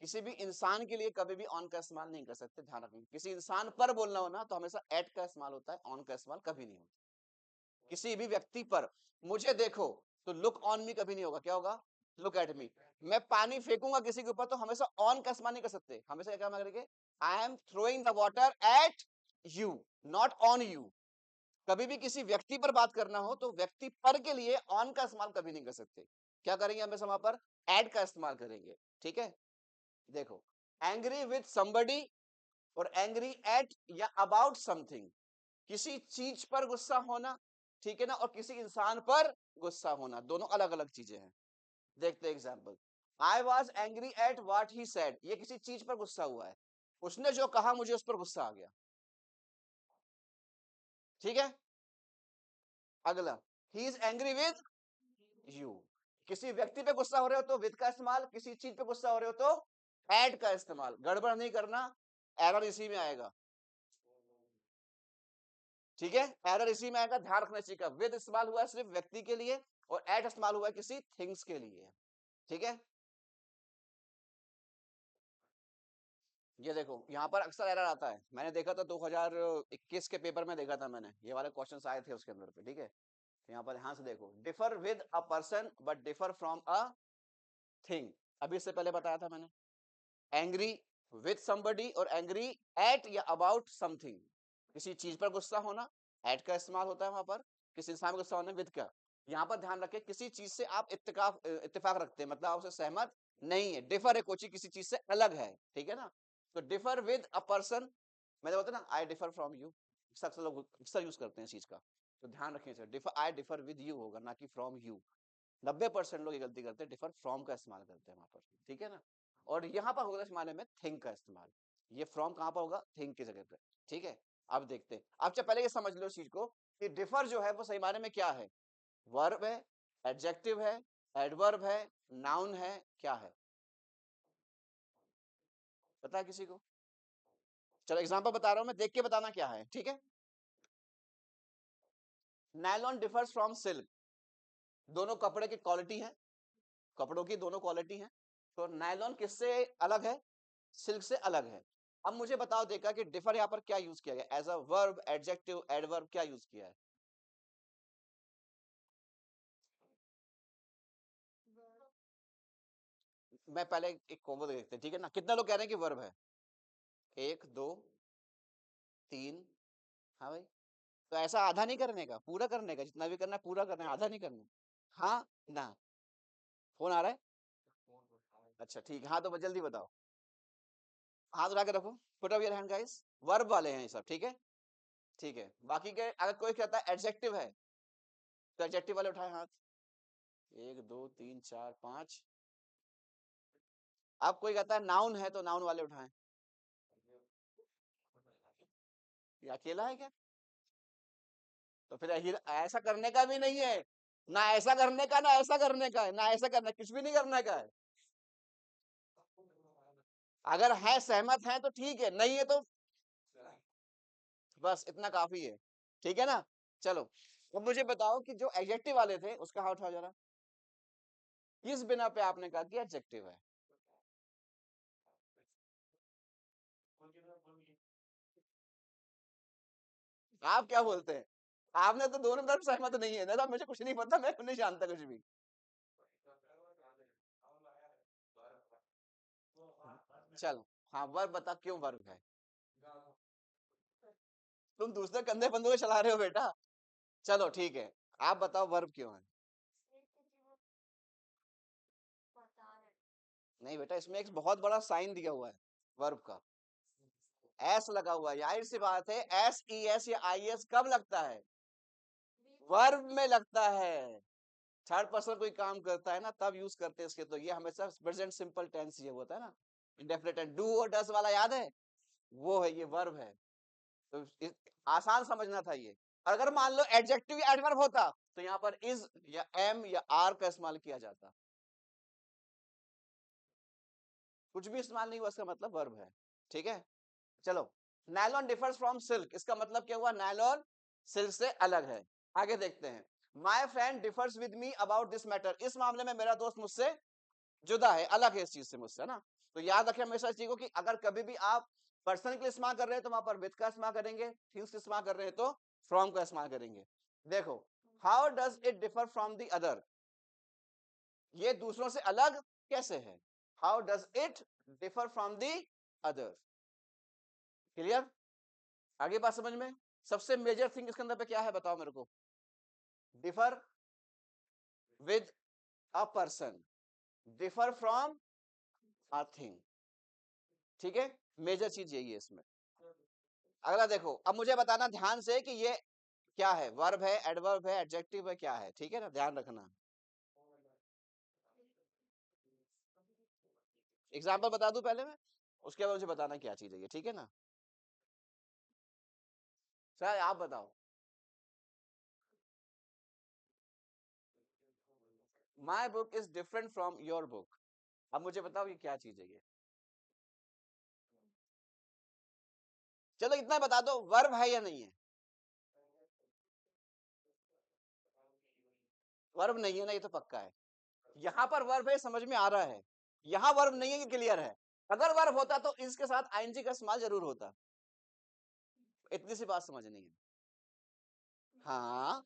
किसी भी इंसान के लिए कभी भी ऑन का इस्तेमाल नहीं कर सकते, ध्यान रखना। किसी इंसान पर बोलना हो ना तो हमेशा एट का इस्तेमाल होता है, ऑन का इस्तेमाल कभी नहीं होता। किसी भी व्यक्ति पर, मुझे देखो, तो लुक ऑन मी कभी नहीं होगा, क्या होगा, लुक एट मी। मैं पानी फेंकूंगा किसी के ऊपर तो हमेशा ऑन का इस्तेमाल नहीं कर सकते, हमेशा क्या करेंगे, I am throwing the water at you, not on you. कभी भी किसी व्यक्ति पर बात करना हो तो व्यक्ति पर के लिए ऑन का इस्तेमाल कभी नहीं कर सकते। क्या करेंगे, हमेशा वहां पर एट का इस्तेमाल करेंगे। ठीक है, देखो, एंग्री विद समबडी और एंग्री एट या अबाउट समथिंग, किसी चीज पर गुस्सा होना, ठीक है ना, और किसी इंसान पर गुस्सा होना, दोनों अलग अलग चीजें हैं। देखते हैं example, I was angry at what he said, ये किसी चीज पर गुस्सा हुआ है, उसने जो कहा मुझे उस पर गुस्सा आ गया। ठीक है, अगला, he is angry with you. किसी व्यक्ति पे गुस्सा हो रहे हो तो विद का इस्तेमाल, किसी चीज पे गुस्सा हो रहे हो तो एड का इस्तेमाल। गड़बड़ नहीं करना, एरर इसी में आएगा। ठीक है, एरर इसी में आएगा, ध्यान रखना चाहिए। विद इस्तेमाल हुआ है सिर्फ व्यक्ति के लिए और एट इस्तेमाल हुआ है किसी थिंग्स के लिए। ठीक है, ये देखो यहाँ पर अक्सर एरर आता है, मैंने देखा था 2021 के पेपर में देखा था मैंने, ये वाले क्वेश्चंस आए थे उसके अंदर पे। ठीक है, तो यहाँ पर ध्यान से देखो, differ with a person but differ from a thing, अभी इससे पहले बताया था मैंने। एंग्री विद समबडी और एंग्री एट या अबाउट समथिंग, किसी चीज पर गुस्सा होना, एट का इस्तेमाल होता है वहां पर, किसी इंसान पर गुस्सा होना विद का। यहाँ पर ध्यान रखें, किसी चीज से आप इत्तेफाक रखते हैं, मतलब आप उससे सहमत नहीं है, डिफर है, कोई चीज किसी चीज से अलग है। ठीक है ना, तो डिफर विद अ पर्सन, मैंने बोलता ना आई डिफर फ्रॉम यू, अक्सर लोग अक्सर यूज करते हैं इस चीज का, तो ध्यान रखिए, differ I differ with you होगा, ना कि फ्रॉम यू। 90% लोग ये गलती करते हैं, डिफर फ्रॉम का इस्तेमाल करते हैं वहां पर। ठीक है ना, और यहाँ पर होगा इस मायने में थिंक का इस्तेमाल, ये फ्रॉम कहाँ पर होगा, थिंक की जगह पे। ठीक है, अब देखते हैं। अब पहले ये समझ लो इस चीज को कि डिफर जो है वो सही मायने में क्या है, वर्ब है, एडजेक्टिव है, एडवर्ब है, नाउन है, क्या है? पता है किसी को? चलो एग्जांपल बता रहा हूं मैं, देख के बताना क्या है, ठीक है? Nylon differs from silk. दोनों कपड़े की क्वालिटी है, कपड़ों की दोनों क्वालिटी है। तो नायलॉन किससे अलग है? सिल्क से अलग है। अब मुझे बताओ देखा कि डिफर यहाँ पर क्या यूज किया गया, as a verb, adjective, adverb, क्या यूज किया है? मैं पहले एक कॉम्बो देखते हैं, ठीक है ना? कितने लोग कह रहे हैं कि वर्ब है? एक, दो, तीन। हाँ भाई। तो ऐसा आधा नहीं करने का, पूरा करने का, जितना भी करना है पूरा करना है, आधा नहीं करना। हाँ ना? फोन आ रहा है? अच्छा ठीक है, हाँ तो जल्दी बताओ। हाथ उठा के रखो, put up your hand guys. Verb वाले हैं ये सब, ठीक है? ठीक है, बाकी के अगर कोई कहता है एडजेक्टिव है तो एडजेक्टिव वाले उठाए हाथ। एक, दो, तीन, चार, पांच। अब कोई कहता है नाउन है तो नाउन वाले उठाएं। ये अकेला है क्या? तो फिर ऐसा करने का भी नहीं है, ना ऐसा करने का, ना ऐसा करने का है, ना ऐसा करना, कुछ भी नहीं करने का है। अगर है, सहमत है तो ठीक है, नहीं है तो बस इतना काफी है, ठीक है ना? चलो, अब मुझे बताओ कि जो एडजेक्टिव वाले थे उसका हाथ उठाओ जरा। किस बिना पे आपने कहा कि एडजेक्टिव है? आप क्या बोलते हैं? आपने तो दोनों तरफ सहमत नहीं है ना, मुझे कुछ नहीं पता, मैं नहीं जानता कुछ भी। चलो, हाँ वर्ब बता, क्यों वर्ब है? तुम दूसरे कंधे बंदूक चला रहे हो बेटा। चलो ठीक है, आप बताओ वर्ब क्यों है? नहीं बेटा, इसमें एक बहुत बड़ा साइन दिया हुआ है वर्ब का, एस लगा हुआ है। जाहिर सी बात है, एस ई एस या आई एस कब लगता है? वर्ब में लगता है। थर्ड पर्सन कोई काम करता है ना तब यूज करते हैं इसके, तो ये हमेशा प्रेजेंट सिंपल टेंस ये होता है ना, इंडेफिनिट टेंस, डू और डस वाला याद है? वो है, ये वर्ब है। तो आसान समझना था ये। अगर मान लो एडजेक्टिव या एडवर्ब होता तो यहाँ पर इज या एम या आर का इस्तेमाल किया जाता। कुछ भी इस्तेमाल नहीं हुआ, इसका मतलब वर्ब है, ठीक है? चलो, नायलॉन डिफर्स फ्रॉम सिल्क, इसका मतलब क्या हुआ? नायलॉन सिल्क से अलग है। आगे देखते हैं। My friend differs with me about this matter, इस मामले में मेरा दोस्त मुझसे जुदा है, अलग है इस चीज से मुझसे, है ना? तो याद रखें हमेशा इस चीज को कि अगर कभी भी आप पर्सन के लिए इस्तेमाल कर रहे हैं तो वहां पर विद का इस्तेमाल करेंगे, थिंग्स का इस्तेमाल कर रहे हैं तो फ्रॉम का इस्तेमाल करेंगे। देखो, how does it differ from the other, ये दूसरों से अलग कैसे है? How does it differ from the other? Clear? आगे बात समझ में? सबसे मेजर थिंग इसके अंदर पे क्या है बताओ मेरे को? Differ with a person, differ from a thing, ठीक है? मेजर चीज यही है इसमें। अगला देखो, अब मुझे बताना ध्यान से कि ये क्या है, वर्ब है, एडवर्ब है, एडजेक्टिव है, क्या है, ठीक है ना? ध्यान रखना। एग्जाम्पल बता दूं पहले मैं, उसके बाद मुझे बताना क्या चीज है ये, ठीक है ना? सर आप बताओ। My book is different from your book, अब मुझे बताओ ये क्या चीज है ये? चलो इतना बता दो, वर्ब है या नहीं है? वर्ब नहीं है ना, ये तो पक्का है। यहाँ पर वर्ब है, समझ में आ रहा है। यहाँ वर्ब नहीं है, ये क्लियर है। अगर वर्ब होता तो इसके साथ आईएनजी का इस्तेमाल जरूर होता। इतनी सी बात समझनी है। हाँ,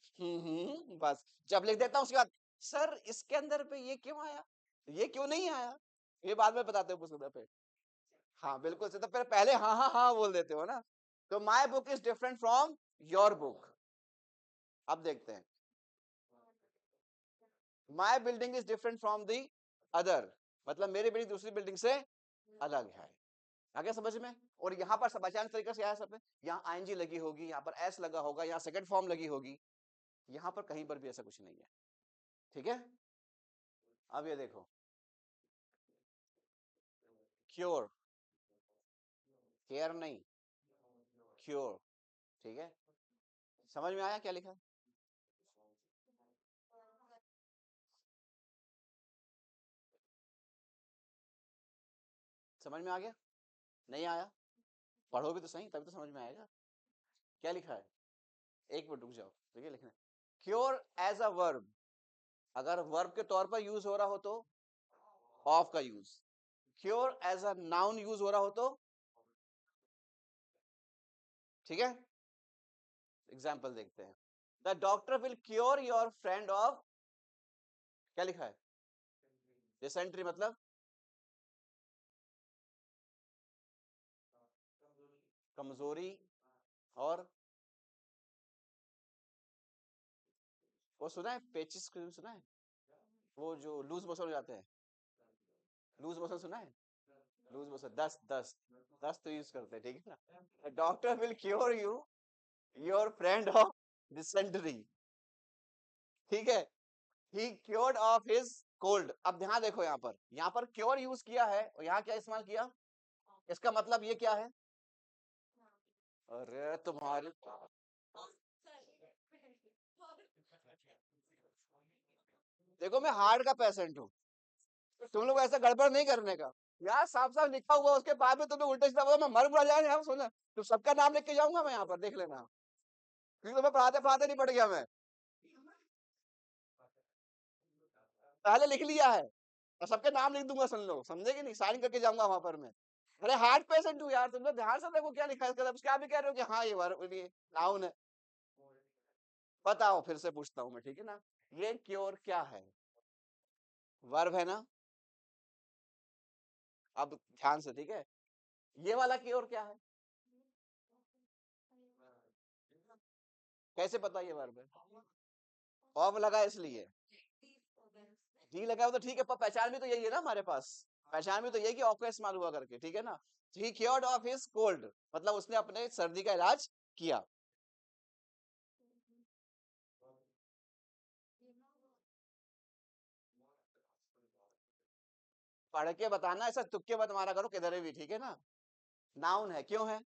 बस जब लिख देता हूँ उसके बाद, सर इसके अंदर पे ये क्यों आया, ये क्यों नहीं आया, ये बाद में बताते हो पुस्तक पे। हाँ बिल्कुल से, तो फिर पहले हाँ हाँ हाँ बोल देते हो ना। तो my book is different from your book. अब देखते हैं, माई building is different from the other, मतलब मेरी बिल्डिंग दूसरी बिल्डिंग से अलग है। आगे समझ में? और यहाँ पर पहचान तरीके से सब है, यहाँ आईएनजी लगी होगी, यहाँ पर एस लगा होगा, यहाँ सेकंड फॉर्म लगी होगी, यहाँ पर कहीं पर भी ऐसा कुछ नहीं है, ठीक है? अब ये देखो, क्योर, केयर नहीं, क्योर, ठीक है? समझ में आया क्या लिखा है? समझ में आ गया? नहीं आया? पढ़ो भी तो सही, तभी तो समझ में आएगा। क्या लिखा है? एक मिनट रुक जाओ, देखिए लिखना। क्योर एज अ वर्ब, अगर वर्ब के तौर पर यूज हो रहा हो तो ऑफ का use. Cure as a noun use हो रहा हो तो, ठीक है। एग्जाम्पल देखते हैं। The doctor will cure your friend of, क्या लिखा है? डिसेंट्री मतलब कमजोरी, और वो सुना है पेचिस क्रीम, सुना है? वो जो लूज मोशन हो जाते हैं, लूज मोशन सुना है? लूज मोशन, दस्त, दस्त तो यूज करते हैं, ठीक है ना। Doctor will cure you your friend of dysentery, ठीक है। ही क्योर्ड ऑफ हिज कोल्ड। अब ध्यान देखो, यहाँ पर क्योर यूज किया है और यहाँ क्या इस्तेमाल किया, इसका मतलब ये क्या है? अरे तुम्हारे, देखो मैं हार्ट का पेशेंट हूँ, तुम लोग ऐसा गड़बड़ नहीं करने का। यार साफ साफ लिखा हुआ उसके बाद में तुम लोग उल्टा सीधा बोलो, मैं मर बुरा जाए यहाँ सुना। तो सबका नाम लिख के जाऊंगा मैं यहाँ पर, देख लेना, क्योंकि तुम्हें पढ़ाते पढ़ाते नहीं पड़ गया मैं, पहले लिख लिया है और सबके नाम लिख दूंगा, सुन लो, समझे कि नहीं, साइन करके जाऊंगा वहां पर मैं। अरे हार्ट पेशेंट हूँ यार, तुम लोग ध्यान से देखो क्या लिखा है इसका, क्या भी कह रहे हो कि हाँ ये वर्ब, ये नाउन है। बताओ, फिर से पूछता हूँ मैं, ठीक है ना। ये क्योर क्या है? वर्ब है ना? अब ध्यान से, ठीक है। ये वाला क्योर क्या है? कैसे पता ये वर्ब है? ऑफ लगा इसलिए, डी लगा हो तो ठीक है, पर पहचान भी तो यही है ना हमारे पास, पहचान भी तो यही कि ऑफ का इस्तेमाल हुआ करके, ठीक है ना। ही क्योर्ड ऑफ हिज कोल्ड, मतलब उसने अपने सर्दी का इलाज किया। पढ़ के बताना, ऐसा तुक्के मत मारा करो किधर भी, ठीक है ना। नाउन है, क्यों है?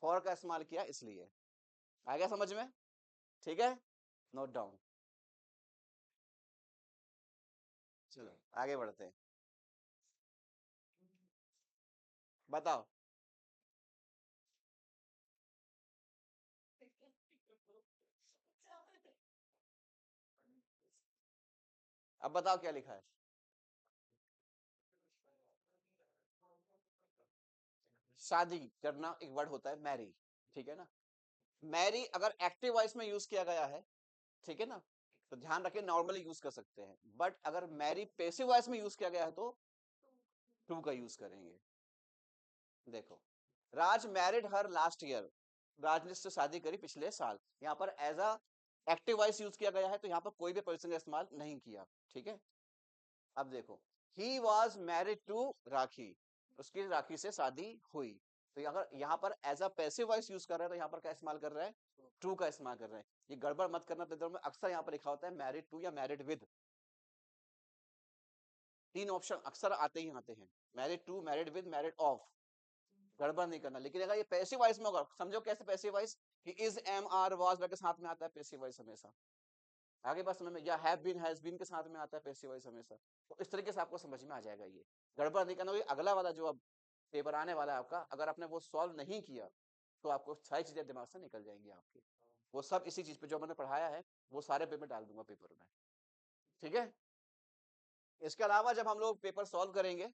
फॉर का इस्तेमाल किया इसलिए। आ गया समझ में? ठीक है, नोट डाउन। चलो आगे बढ़ते हैं, बताओ। अब बताओ क्या लिखा है? शादी करना एक वर्ड होता है मैरी, ठीक है ना। मैरी अगर एक्टिव वॉइस में यूज किया गया है, ठीक है ना, तो ध्यान रखें नॉर्मली यूज कर सकते हैं, बट अगर मैरी पैसिव वॉइस में यूज किया गया है तो टू का यूज करेंगे। देखो, Raj married her last year, Raj ने इससे शादी करी पिछले साल। यहाँ पर as a active voice use किया गया है, तो यहाँ पर कोई भी पर्सन का इस्तेमाल नहीं किया, ठीक है। अब देखो, he was married to Rakhi, उसकी राखी से शादी हुई। तो अगर यहाँ पर as a passive voice use कर रहे हैं, तो यहाँ पर क्या इस्तेमाल कर रहे हैं? टू का इस्तेमाल कर रहे हैं। ये गड़बड़ मत करना, पेपर में अक्सर यहाँ पर लिखा होता है मैरिड टू या मैरिड विद, तीन ऑप्शन अक्सर आते ही आते हैं, married to, married with, married of. गड़बड़ नहीं करना। लेकिन अगर ये पैसिव वॉइस में होगा, समझो कैसे पैसिव वॉइस, कि इज, एम, आर, वाज के साथ में आता है पैसिव वॉइस हमेशा। आगे बात समझ में, या हैव बीन, हैज बीन के साथ में आता है पैसिव वॉइस हमेशा। तो इस तरीके से आपको समझ में आ जाएगा ये। गड़बड़ नहीं करना, क्योंकि अगला वाला जो अब पेपर आने वाला है आपका, अगर आपने वो सॉल्व नहीं किया तो आपको सारी चीजें दिमाग से निकल जाएंगी आपकी। वो सब इसी चीज पे जो मैंने पढ़ाया है वो सारे पेपर डाल दूंगा पेपर में, ठीक है। इसके अलावा जब हम लोग पेपर सॉल्व करेंगे,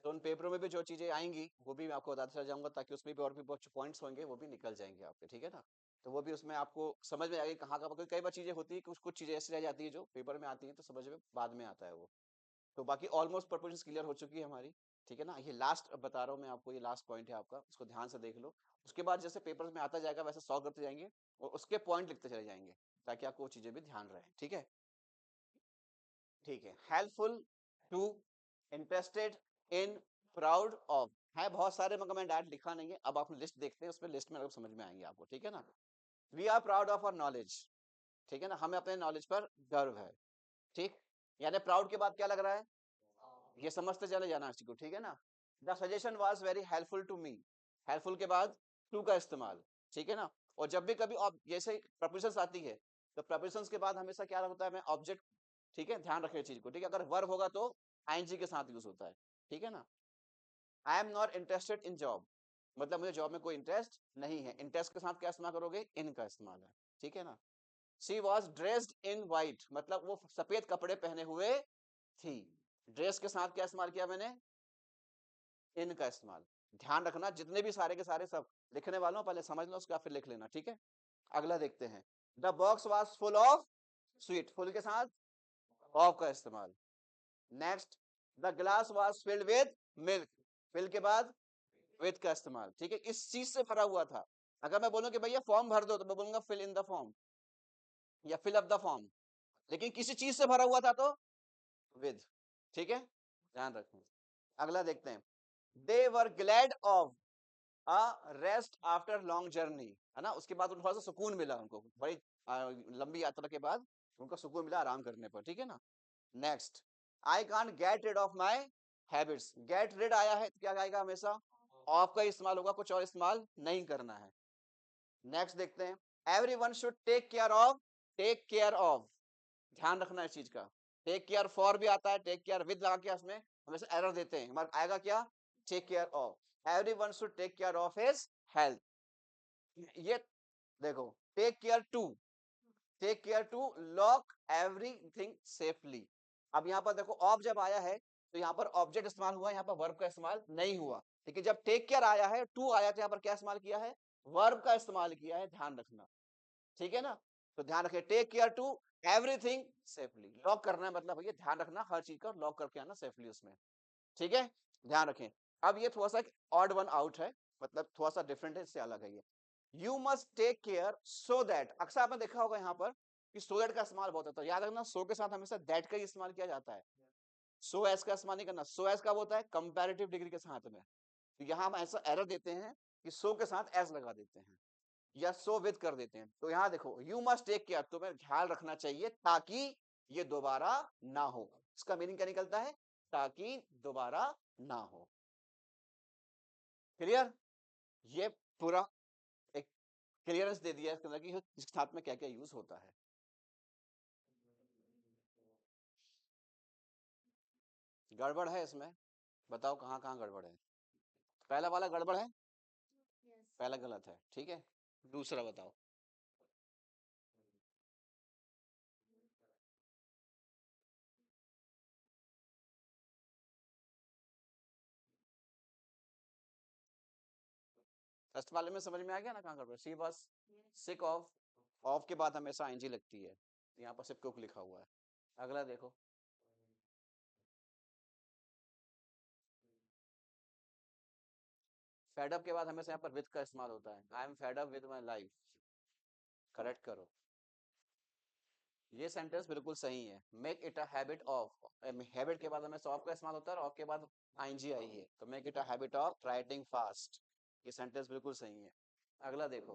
तो उन पेपरों में भी जो चीजें आएंगी वो भी मैं आपको बताता चला जाऊंगा, ताकि उसमें भी और भी बहुत पॉइंट्स होंगे वो भी निकल जाएंगे आपके, ठीक है ना। तो वो भी उसमें आपको समझ में आएगी कहाँ का, क्योंकि कई बार चीजें होती है, कुछ कुछ चीजें ऐसी रह जाती है जो पेपर में आती है तो समझ में बाद में आता है वो। तो बाकी ऑलमोस्ट प्रपोजन क्लियर हो चुकी है हमारी, ठीक है ना। ये लास्ट बता रहा हूँ मैं आपको, ये लास्ट पॉइंट है आपका, उसको ध्यान से देख लो। उसके बाद जैसे पेपर में आता जाएगा वैसे सॉल्व करते जाएंगे और उसके पॉइंट लिखते चले जाएंगे, ताकि आपको वो चीजें भी ध्यान रहे, ठीक है। ठीक है, helpful to, interested in, proud of, है बहुत सारे, मगर मैं डायरेक्ट लिखा नहीं है। अब आप लिस्ट देखते हैं, उसमें लिस्ट में लोग समझ में आएंगे आपको, ठीक है ना। We are proud of our knowledge, ठीक है ना, हमें अपने नॉलेज पर गर्व है, ठीक। यानी प्राउड के बाद क्या लग रहा है, ये समझते चले जाना इसी को, ठीक है ना। The suggestion was very helpful to me, helpful के बाद टू का इस्तेमाल, ठीक है ना। और जब भी कभी जैसे प्रपोजिशंस आती है, तो प्रपोजिशंस के बाद हमेशा क्या होता है, मैं ऑब्जेक्ट, ठीक है, ध्यान रखिए चीज को, ठीक है। अगर वर्ब होगा तो आईएनजी के साथ यूज होता है, ठीक है ना। I am not interested in job, मतलब मुझे जॉब में कोई इंटरेस्ट नहीं है। इंटरेस्ट के साथ क्या इस्तेमाल करोगे, इन का इस्तेमाल है, ठीक है ना। She was dressed in white, मतलब वो सफेद कपड़े पहने हुए थी। ड्रेस के साथ क्या इस्तेमाल किया मैंने, इन का इस्तेमाल। ध्यान रखना जितने भी सारे के सारे सब लिखने वालों पहले समझ लो, उसका फिर लिख लेना, ठीक है। अगला देखते हैं, the box was full of sweet, full के साथ ऑफ का इस्तेमाल। Next, the glass was filled with milk, fill के बाद विद का इस्तेमाल, ठीक है। इस चीज से भरा हुआ था। अगर मैं बोलूं कि भैया फॉर्म भर दो, तो मैं बोलूंगा फिल इन द फॉर्म या फिल अप द फॉर्म, लेकिन किसी चीज से भरा हुआ था तो विद, ठीक है, ध्यान रखें। अगला देखते हैं, they were glad of a rest after long journey, है ना, उसके बाद थोड़ा सा सुकून मिला उनको, बड़ी लंबी यात्रा के बाद उनको सुकून मिला आराम करने पर, ठीक है ना। Next, I can't get rid of my habits, get rid आया है तो क्या आएगा, हमेशा ऑफ का इस्तेमाल होगा, कुछ और इस्तेमाल नहीं करना है। नेक्स्ट देखते हैं, every one should take care of, take care of, ध्यान रखना इस चीज का। टेक केयर फॉर भी आता है, टेक केयर विद लगा के उसमें हमेशा एरर देते हैं, हमारा आएगा क्या, take care of. Every one should take care of his health, ये देखो, take care to, take care to lock everything safely. अब यहाँ पर देखो ऑफ जब आया है तो यहाँ पर ऑब्जेक्ट इस्तेमाल हुआ है, यहाँ पर वर्ब का इस्तेमाल नहीं हुआ, लेकिन जब टेक केयर आया है, टू आया तो यहाँ पर क्या इस्तेमाल किया है, वर्ब का इस्तेमाल किया है, ध्यान रखना, ठीक है ना। तो ध्यान रखें, take care to everything safely, lock करना है मतलब ये ध्यान रखना, हर चीज का लॉक करके आना सेफली उसमें, ठीक है, ध्यान रखें। अब ये थोड़ा सा ऑड वन आउट है, मतलब थोड़ा सा डिफरेंट है, इससे अलग है ये। You must take care so that, अक्सर आपने देखा होगा यहाँ पर कि सो दैट का इस्तेमाल बहुत होता है, याद रखना सो के साथ हमेशा दैट का ही इस्तेमाल किया जाता है, सो एस का इस्तेमाल नहीं करना। सो एस का होता है कंपैरेटिव डिग्री के साथ में, तो यहाँ हम ऐसा एरर देते हैं कि सो के साथ एस लगा देते हैं या सो विद कर देते हैं। तो यहाँ देखो, यू मस्ट टेक केयर, तुम्हें ख्याल रखना चाहिए ताकि ये दोबारा ना हो, इसका मीनिंग क्या निकलता है, ताकि दोबारा ना हो। क्लियर, ये पूरा एक क्लियरेंस दे दिया इसके अंदर कि इसके साथ में क्या क्या यूज होता है। गड़बड़ है इसमें, बताओ कहाँ कहाँ गड़बड़ है। पहला वाला गड़बड़ है, पहला गलत है, ठीक है। दूसरा बताओ, फर्स्ट वाले में समझ में आ गया ना कहाँ गड़बड़, सी बस सिक ऑफ के बाद हमेशा आईएनजी लगती है, यहाँ पर सिर्फ कुक लिखा हुआ है। अगला देखो, फेड अप के बाद हमेशा यहाँ पर विद का इस्तेमाल होता है, I am fed up with my life, correct करो। ये सेंटेंस बिल्कुल सही है, make it a habit of, habit के बाद हमें ऑफ का इस्तेमाल होता है और ऑफ के बाद आईएनजी आई है, तो make it a habit of writing fast, ये सेंटेंस बिल्कुल सही है। अगला देखो,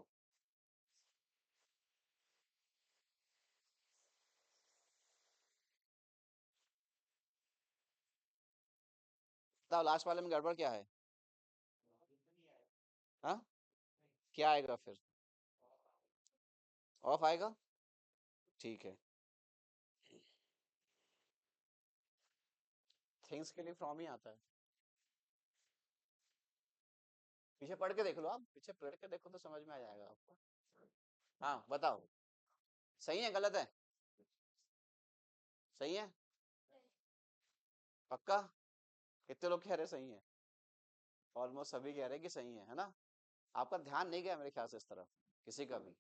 बताओ लास्ट वाले में गड़बड़ क्या है, हाँ, क्या आएगा फिर, ऑफ आएगा, ठीक है। थिंग्स के लिए फ्रॉम ही आता है, पीछे पढ़ के देख लो, आप पीछे पढ़ के देखो तो समझ में आ जाएगा आपको। हाँ बताओ, सही है गलत है, सही है, पक्का, कितने लोग कह रहे सही है, ऑलमोस्ट सभी कह रहे हैं कि सही है ना। आपका ध्यान नहीं गया मेरे ख्याल से इस तरफ किसी का भी।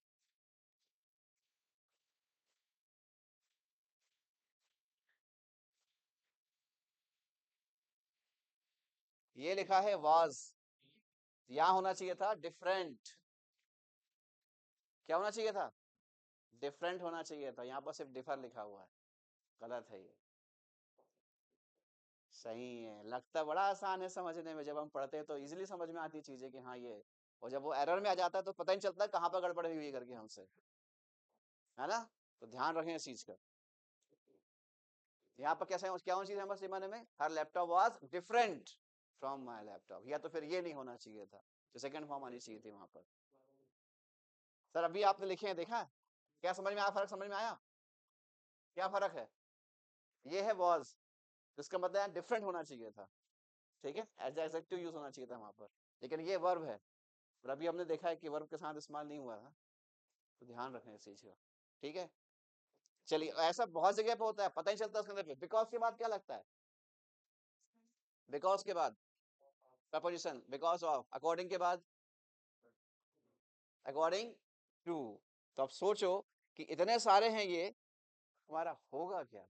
ये लिखा है वाज, यहाँ होना चाहिए था डिफरेंट, क्या होना चाहिए था, डिफरेंट होना चाहिए था, यहाँ पर सिर्फ डिफर लिखा हुआ है, गलत है ये। सही है, लगता बड़ा आसान है समझने में, जब हम पढ़ते हैं तो इजीली समझ में आती चीजें कि हाँ ये, और जब वो एरर में आ जाता है तो पता ही नहीं चलता कहाँ पर गड़बड़ हुई है करके हमसे, है ना। तो ध्यान रखें इस चीज का। यहाँ पर कैसे क्या होना चाहिए हमारे माने में, her laptop was different from my laptop, या तो फिर ये नहीं होना चाहिए था, जो सेकंड फॉर्म आनी चाहिए थी वहां पर। सर अभी आपने लिखे हैं देखा, क्या समझ में आया, फर्क समझ में आया, क्या फर्क है, ये है वाज, जिसका मतलब डिफरेंट होना चाहिए था, ठीक है, एज एडजेक्टिव यूज होना चाहिए था वहां पर, लेकिन ये वर्ब है और अभी हमने देखा है कि वर्ब के साथ इस्तेमाल नहीं हुआ था, तो ध्यान रखें इस चीज का। ठीक है, चलिए ऐसा बहुत जगह पे होता है, पता ही चलता उसके अंदर। बिकॉज के बाद क्या लगता है? बिकॉज के बाद प्रपोजिशन, बिकॉज ऑफ, अकॉर्डिंग के बाद अकॉर्डिंग टू। तो अब सोचो कि इतने सारे हैं ये, हमारा होगा क्या?